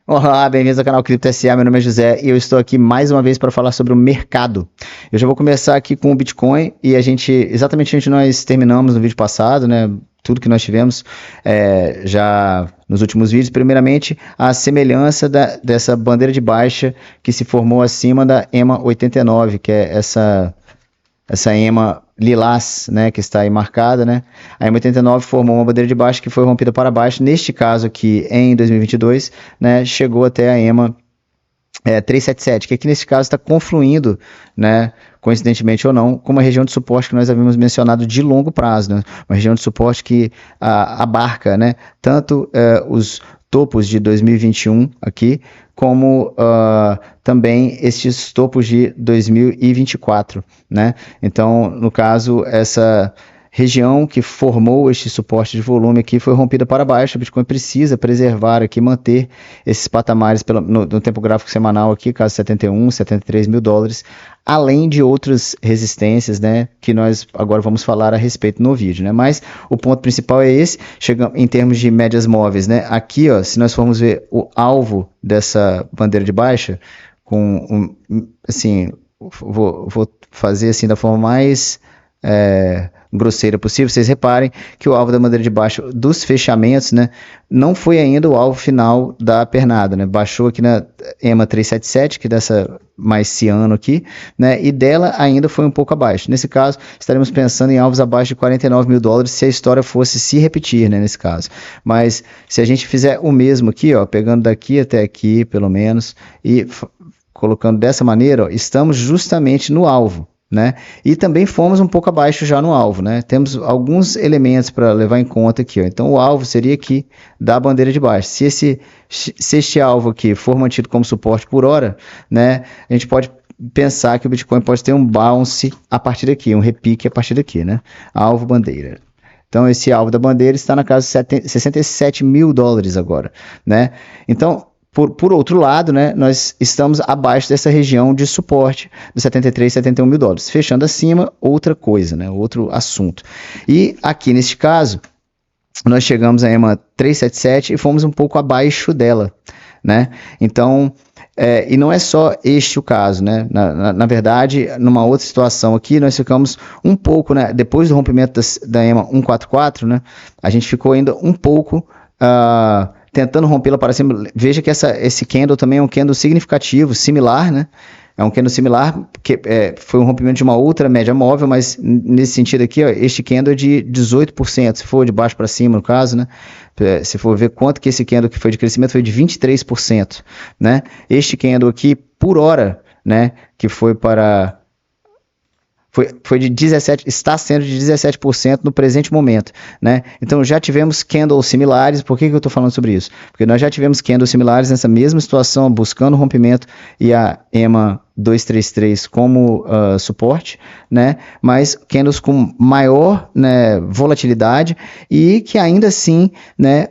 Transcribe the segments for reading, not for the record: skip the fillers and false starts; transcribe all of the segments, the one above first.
Olá, bem-vindos ao canal Cripto SA, meu nome é José e eu estou aqui mais uma vez para falar sobre o mercado. Eu já vou começar aqui com o Bitcoin e exatamente onde nós terminamos no vídeo passado, né? Tudo que nós tivemos já nos últimos vídeos. Primeiramente, a semelhança dessa bandeira de baixa que se formou acima da EMA 89, que é essa EMA lilás, né, que está aí marcada, né? A EMA 89 formou uma bandeira de baixa que foi rompida para baixo. Neste caso aqui, em 2022, né, chegou até a EMA 377, que aqui nesse caso está confluindo, né, coincidentemente ou não, com uma região de suporte que nós havíamos mencionado de longo prazo, né? Uma região de suporte que abarca, né, tanto os topos de 2021 aqui, como também estes topos de 2024, né? Então, no caso, essa região que formou este suporte de volume aqui foi rompida para baixo. O Bitcoin precisa preservar aqui, manter esses patamares no tempo gráfico semanal aqui, caso 71, 73 mil dólares, além de outras resistências, né, que nós agora vamos falar a respeito no vídeo, né? Mas o ponto principal é esse, chegamos em termos de médias móveis, né? Aqui, ó, se nós formos ver o alvo dessa bandeira de baixa, assim, vou fazer assim da forma mais grosseira possível. Vocês reparem que o alvo da bandeira de baixo dos fechamentos, né, não foi ainda o alvo final da pernada, né? Baixou aqui na EMA 377, que dessa mais ciano aqui, né, e dela ainda foi um pouco abaixo. Nesse caso, estaremos pensando em alvos abaixo de 49 mil dólares se a história fosse se repetir, né, nesse caso. Mas se a gente fizer o mesmo aqui, ó, pegando daqui até aqui, pelo menos, e colocando dessa maneira, ó, estamos justamente no alvo, né? E também fomos um pouco abaixo já no alvo, né? Temos alguns elementos para levar em conta aqui, ó. Então o alvo seria aqui da bandeira de baixo. Se este alvo aqui for mantido como suporte por hora, né, a gente pode pensar que o Bitcoin pode ter um bounce a partir daqui, um repique a partir daqui, né? Alvo bandeira. Então esse alvo da bandeira está na casa de 67 mil dólares agora, né? Então por outro lado, né, nós estamos abaixo dessa região de suporte dos 73, 71 mil dólares. Fechando acima, outra coisa, né, outro assunto. E aqui neste caso, nós chegamos a EMA 377 e fomos um pouco abaixo dela, né? Então, e não é só este o caso, né? Na verdade, numa outra situação aqui, nós ficamos um pouco, né, depois do rompimento da EMA 144, né, a gente ficou ainda um pouco tentando rompê-la para cima. Veja que esse candle também é um candle significativo, similar, né? É um candle similar, que foi um rompimento de uma outra média móvel, mas nesse sentido aqui, ó, este candle é de 18%, se for de baixo para cima, no caso, né? Se for ver quanto que esse candle que foi de crescimento, foi de 23%, né? Este candle aqui, por hora, né, que foi para... Foi de 17%, está sendo de 17% no presente momento, né? Então já tivemos candles similares. Por que eu estou falando sobre isso? Porque nós já tivemos candles similares nessa mesma situação, buscando rompimento e a EMA 233 como suporte, né? Mas candles com maior, né, volatilidade e que ainda assim, né,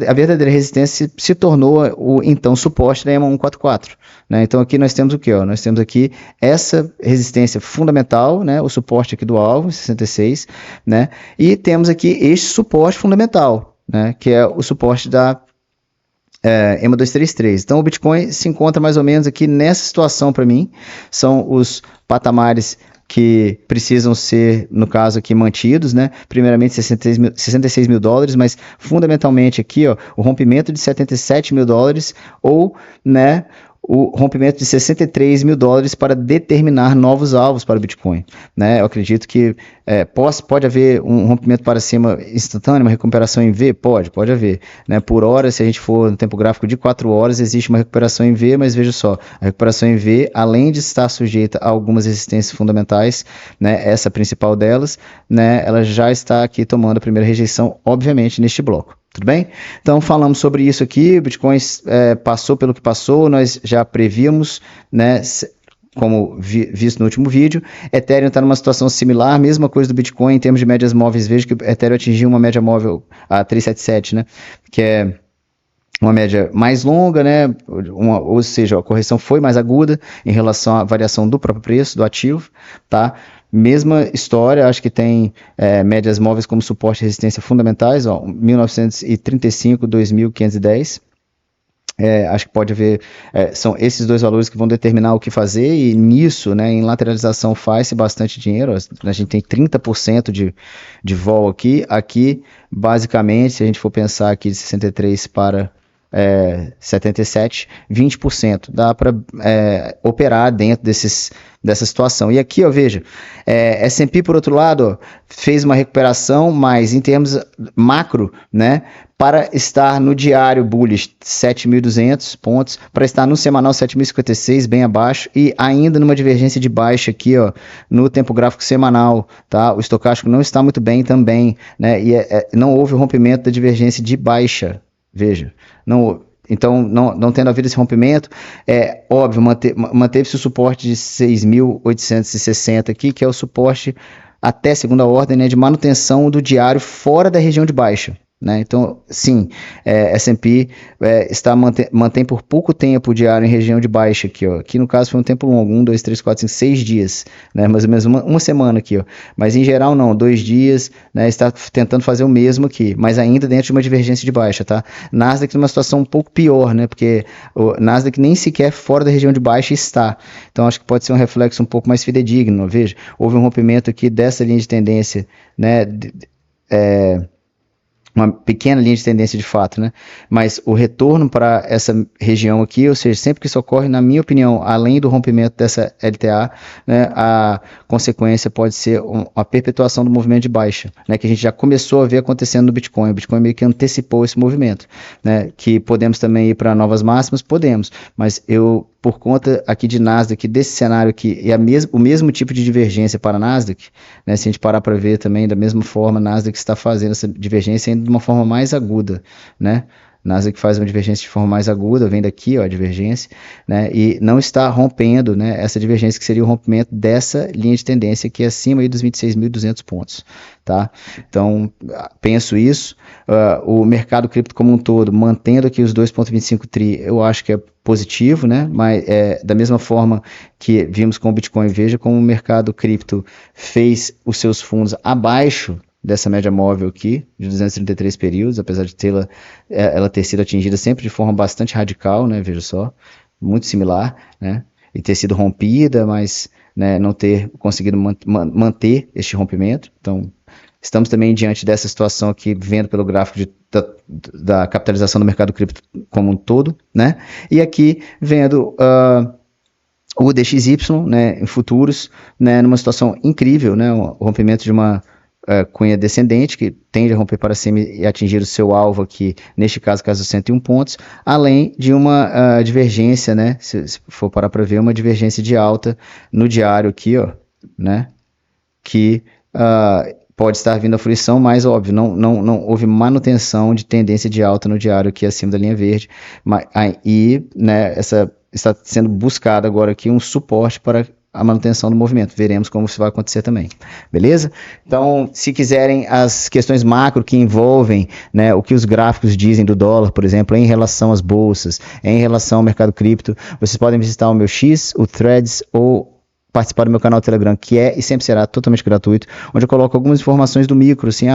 a verdadeira resistência se tornou o então suporte da EMA 144, né? Então aqui nós temos o que? Nós temos aqui essa resistência fundamental, né, o suporte aqui do alvo, 66, né? E temos aqui este suporte fundamental, né, que é o suporte da EMA 233. Então o Bitcoin se encontra mais ou menos aqui nessa situação para mim. São os patamares que precisam ser, no caso aqui, mantidos, né? Primeiramente 66 mil dólares, mas fundamentalmente aqui, ó, o rompimento de 77 mil dólares ou, né, o rompimento de 63 mil dólares para determinar novos alvos para o Bitcoin, né? Eu acredito que pode haver um rompimento para cima instantâneo, uma recuperação em V? Pode haver, né? Por hora, se a gente for no tempo gráfico de 4 horas, existe uma recuperação em V, mas veja só, a recuperação em V, além de estar sujeita a algumas resistências fundamentais, né, essa principal delas, né, ela já está aqui tomando a primeira rejeição, obviamente, neste bloco. Tudo bem? Então falamos sobre isso aqui. O Bitcoin passou pelo que passou, nós já prevíamos, né, como visto no último vídeo. Ethereum está numa situação similar, mesma coisa do Bitcoin em termos de médias móveis. Veja que o Ethereum atingiu uma média móvel a 377, né, que é uma média mais longa, né? Ou seja, a correção foi mais aguda em relação à variação do próprio preço do ativo, tá? Mesma história, acho que tem médias móveis como suporte e resistência fundamentais, ó, 1935, 2510, Acho que pode haver, são esses dois valores que vão determinar o que fazer, e nisso, né, em lateralização faz-se bastante dinheiro. A gente tem 30% de vol aqui, basicamente, se a gente for pensar aqui de 63 para 77, 20%, dá para operar dentro dessa situação. E aqui, ó, veja, S&P, por outro lado, ó, fez uma recuperação, mas em termos macro, né, para estar no diário bullish 7.200 pontos, para estar no semanal 7.056, bem abaixo, e ainda numa divergência de baixa aqui, ó, no tempo gráfico semanal, tá? O estocástico não está muito bem também, né? E não houve o rompimento da divergência de baixa, veja, então, não tendo havido esse rompimento, óbvio, manteve-se o suporte de 6.860 aqui, que é o suporte até segunda ordem, né, de manutenção do diário fora da região de baixa. Né? Então, sim, S&P mantém por pouco tempo o diário em região de baixa aqui, ó. Aqui no caso foi um tempo longo, 1, 2, 3, 4, 5, 6 dias, né? Mais ou menos uma semana aqui, ó. Mas em geral não, 2 dias, né? Está tentando fazer o mesmo aqui, mas ainda dentro de uma divergência de baixa, tá? Nasdaq numa situação um pouco pior, né? Porque o Nasdaq nem sequer fora da região de baixa está. Então acho que pode ser um reflexo um pouco mais fidedigno, veja, houve um rompimento aqui dessa linha de tendência, né? Uma pequena linha de tendência de fato, né? Mas o retorno para essa região aqui, ou seja, sempre que isso ocorre, na minha opinião, além do rompimento dessa LTA, né, a consequência pode ser uma perpetuação do movimento de baixa, né, que a gente já começou a ver acontecendo no Bitcoin. O Bitcoin meio que antecipou esse movimento, né? Que podemos também ir para novas máximas, podemos, mas por conta aqui de Nasdaq, desse cenário aqui, e o mesmo tipo de divergência para Nasdaq, né, se a gente parar para ver também, da mesma forma, Nasdaq está fazendo essa divergência ainda de uma forma mais aguda, né? Nasdaq faz uma divergência de forma mais aguda, vem daqui, ó, a divergência, né? E não está rompendo, né, essa divergência que seria o rompimento dessa linha de tendência aqui acima aí dos 26.200 pontos, tá? Então, penso isso. O mercado cripto como um todo, mantendo aqui os 2,25 tri, eu acho que é positivo, né? Mas da mesma forma que vimos com o Bitcoin, veja como o mercado cripto fez os seus fundos abaixo dessa média móvel aqui, de 233 períodos, apesar de ela ter sido atingida sempre de forma bastante radical, né, veja só, muito similar, né, e ter sido rompida, mas, né, não ter conseguido manter este rompimento. Então, estamos também diante dessa situação aqui, vendo pelo gráfico da capitalização do mercado cripto como um todo, né, e aqui vendo o DXY, né, em futuros, né, numa situação incrível, né, o rompimento de uma cunha descendente, que tende a romper para cima e atingir o seu alvo aqui, neste caso 101 pontos, além de uma divergência, né, se for parar para ver, uma divergência de alta no diário aqui, ó, né, que pode estar vindo à fruição, mas óbvio, não houve manutenção de tendência de alta no diário aqui acima da linha verde, né, está sendo buscado agora aqui um suporte para a manutenção do movimento. Veremos como isso vai acontecer também. Beleza? Então, se quiserem as questões macro que envolvem, né, o que os gráficos dizem do dólar, por exemplo, em relação às bolsas, em relação ao mercado cripto, vocês podem visitar o meu X, o Threads ou participar do meu canal Telegram, que é e sempre será totalmente gratuito, onde eu coloco algumas informações do micro, assim,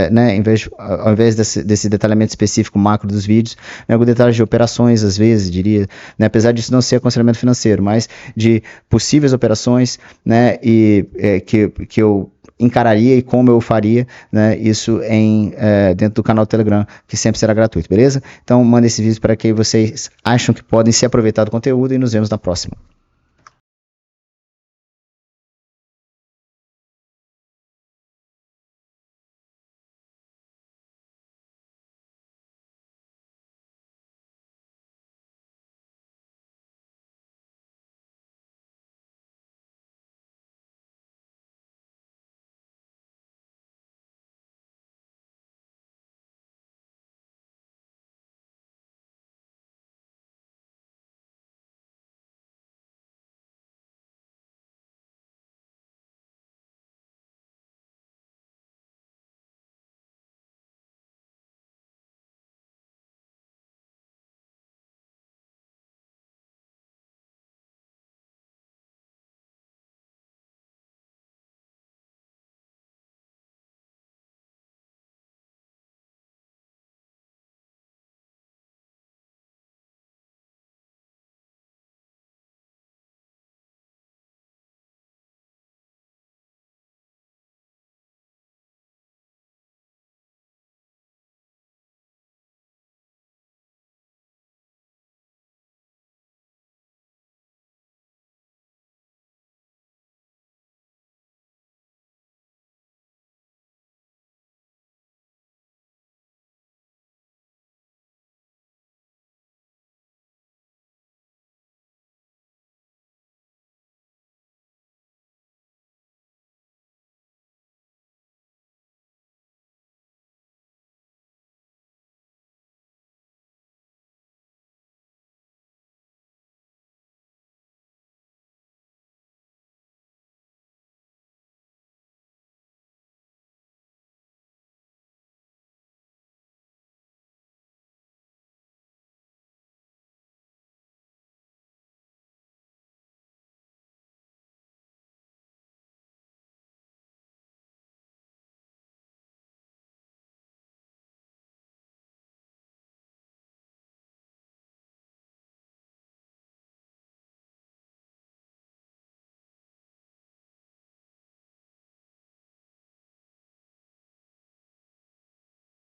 né, ao invés desse detalhamento específico macro dos vídeos, né, alguns detalhes de operações, às vezes, diria, né, apesar disso não ser aconselhamento financeiro, mas de possíveis operações, né, e que eu encararia e como eu faria, né, isso dentro do canal Telegram, que sempre será gratuito, beleza? Então, manda esse vídeo para que vocês acham que podem se aproveitar do conteúdo e nos vemos na próxima.